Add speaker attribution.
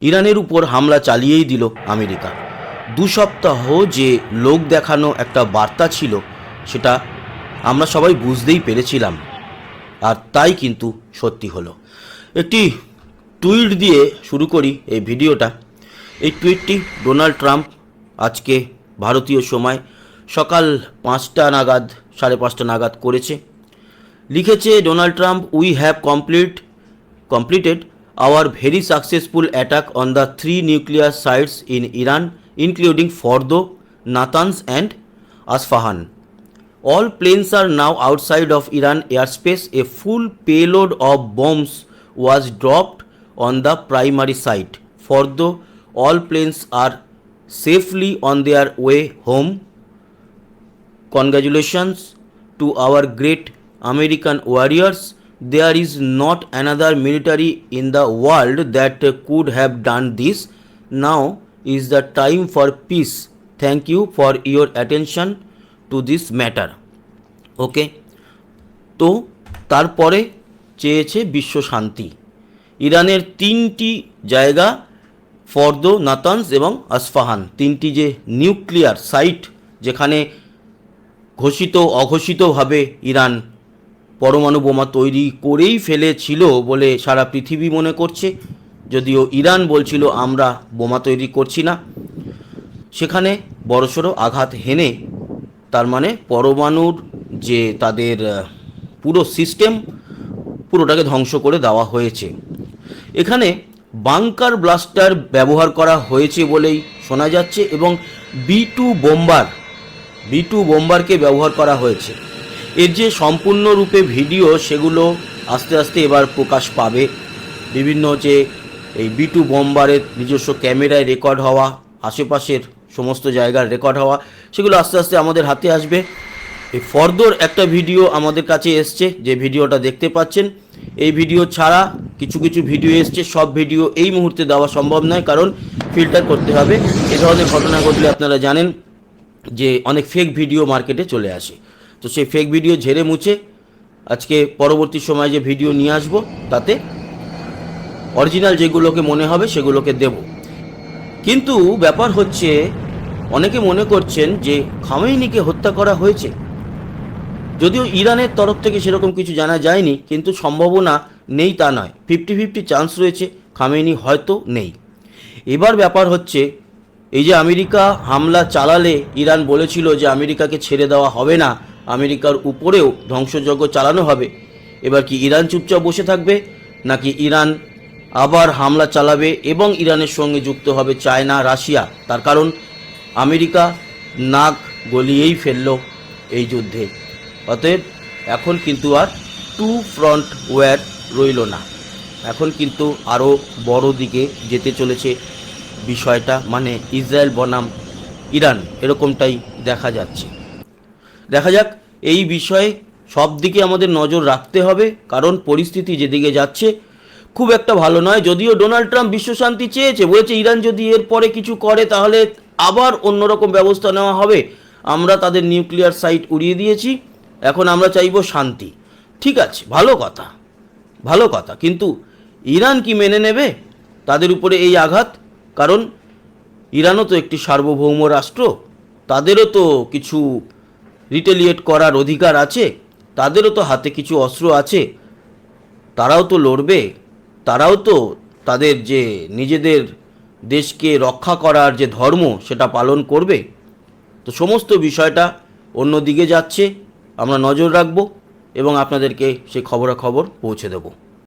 Speaker 1: ইরানের উপর হামলা চালিয়েই দিল আমেরিকা। 2 সপ্তাহ যে লোক দেখানো একটা বার্তা ছিল সেটা আমরা সবাই বুঝতেই পেরেছিলাম, আর তাই কিন্তু সত্যি হলো। একটি টুইট দিয়ে শুরু করি এই ভিডিওটা। এই টুইটটি ডোনাল্ড ট্রাম্প আজকে ভারতীয় সময় সকাল 5টা নাগাদ 5:30 নাগাদ করেছে। লিখেছে Donald Trump, we have completed our very successful attack on the 3 nuclear sites in Iran, including Fordo, Natanz and Isfahan. All planes are now outside of Iran airspace. A full payload of bombs was dropped on the primary site. Fordo, all planes are safely on their way home. Congratulations to our great American warriors. There is not another military in the world that could have done this. Now is the time for peace. Thank you for your attention to this matter. ওকে, তো তারপরে চেয়েছে বিশ্ব শান্তি। ইরানের 3টি জায়গা, Fordow, Natanz এবং আসফাহান, 3টি যে নিউক্লিয়ার সাইট যেখানে ঘোষিত অঘোষিতভাবে ইরান পরমাণু বোমা তৈরি করেই ফেলেছিল বলে সারা পৃথিবী মনে করছে, যদিও ইরান বলছিল আমরা বোমা তৈরি করছি না, সেখানে বড়সড় আঘাত হেনে তার মানে পরমাণুর যে তাদের পুরো সিস্টেম পুরোটাকে ধ্বংস করে দেওয়া হয়েছে। এখানে বাংকার ব্লাস্টার ব্যবহার করা হয়েছে বলেই শোনা যাচ্ছে এবং B2 বোম্বারকে ব্যবহার করা হয়েছে। এর যে সম্পূর্ণরূপে ভিডিও সেগুলো আস্তে আস্তে এবার প্রকাশ পাবে। বিভিন্ন যে এই B2 বোম্বারের নিজস্ব ক্যামেরায় রেকর্ড হওয়া, আশেপাশের সমস্ত জায়গার রেকর্ড হওয়া, সেগুলো আস্তে আস্তে আমাদের হাতে আসবে। এই ফর্দোর একটা ভিডিও আমাদের কাছে এসছে, যে ভিডিওটা দেখতে পাচ্ছেন। এই ভিডিও ছাড়া কিছু ভিডিও এসছে, সব ভিডিও এই মুহূর্তে দেওয়া সম্ভব নয়, কারণ ফিল্টার করতে হবে। এ ধরনের ঘটনা ঘটলে আপনারা জানেন যে অনেক ফেক ভিডিও মার্কেটে চলে আসে। তো সেই ফেক ভিডিও ঝেড়ে মুছে আজকে পরবর্তী সময়ে যে ভিডিও নিয়ে আসবো তাতে অরিজিনাল যেগুলোকে মনে হবে সেগুলোকে দেব। কিন্তু ব্যাপার হচ্ছে, অনেকে মনে করছেন যে খামেইনিকে হত্যা করা হয়েছে, যদিও ইরানের তরফ থেকে সেরকম কিছু জানা যায়নি, কিন্তু সম্ভাবনা নেই তা নয়, 50-50 চান্স রয়েছে খামেইনি হয়তো নেই। এবার ব্যাপার হচ্ছে, এই যে আমেরিকা হামলা চালালে ইরান বলেছিল যে আমেরিকাকে ছেড়ে দেওয়া হবে না, আমেরিকার উপরেও ধ্বংসযজ্ঞ চালানো হবে। এবার কি ইরান চুপচাপ বসে থাকবে, নাকি ইরান আবার হামলা চালাবে এবং ইরানের সঙ্গে যুক্ত হবে চায়না, রাশিয়া? তার কারণ আমেরিকা নাক গলিয়েই ফেলল এই যুদ্ধে। অতএব এখন কিন্তু আর 2 ফ্রন্ট ওয়ার রইল না, এখন কিন্তু আরও বড় দিকে যেতে চলেছে বিষয়টা, মানে ইসরায়েল বনাম ইরান, এরকমটাই দেখা যাচ্ছে। দেখা যাক, এই বিষয়ে সব দিকে আমাদের নজর রাখতে হবে, কারণ পরিস্থিতি যেদিকে যাচ্ছে খুব একটা ভালো নয়। যদিও ডোনাল্ড ট্রাম্প বিশ্বশান্তি চেয়েছে, বলেছে ইরান যদি এরপরে কিছু করে তাহলে আবার অন্যরকম ব্যবস্থা নেওয়া হবে, আমরা তাদের নিউক্লিয়ার সাইট উড়িয়ে দিয়েছি, এখন আমরা চাইব শান্তি। ঠিক আছে, ভালো কথা, কিন্তু ইরান কি মেনে নেবে তাদের উপরে এই আঘাত? কারণ ইরানও তো একটি সার্বভৌম রাষ্ট্র, তাদেরও তো কিছু রিটেলিয়েট করার অধিকার আছে, তাদেরও তো হাতে কিছু অস্ত্র আছে, তারাও তো লড়বে, তারাও তো তাদের যে নিজেদের দেশকে রক্ষা করার যে ধর্ম সেটা পালন করবে। তো সমস্ত বিষয়টা অন্য দিকে যাচ্ছে, আমরা নজর রাখব এবং আপনাদেরকে সেই খবরাখবর পৌঁছে দেব।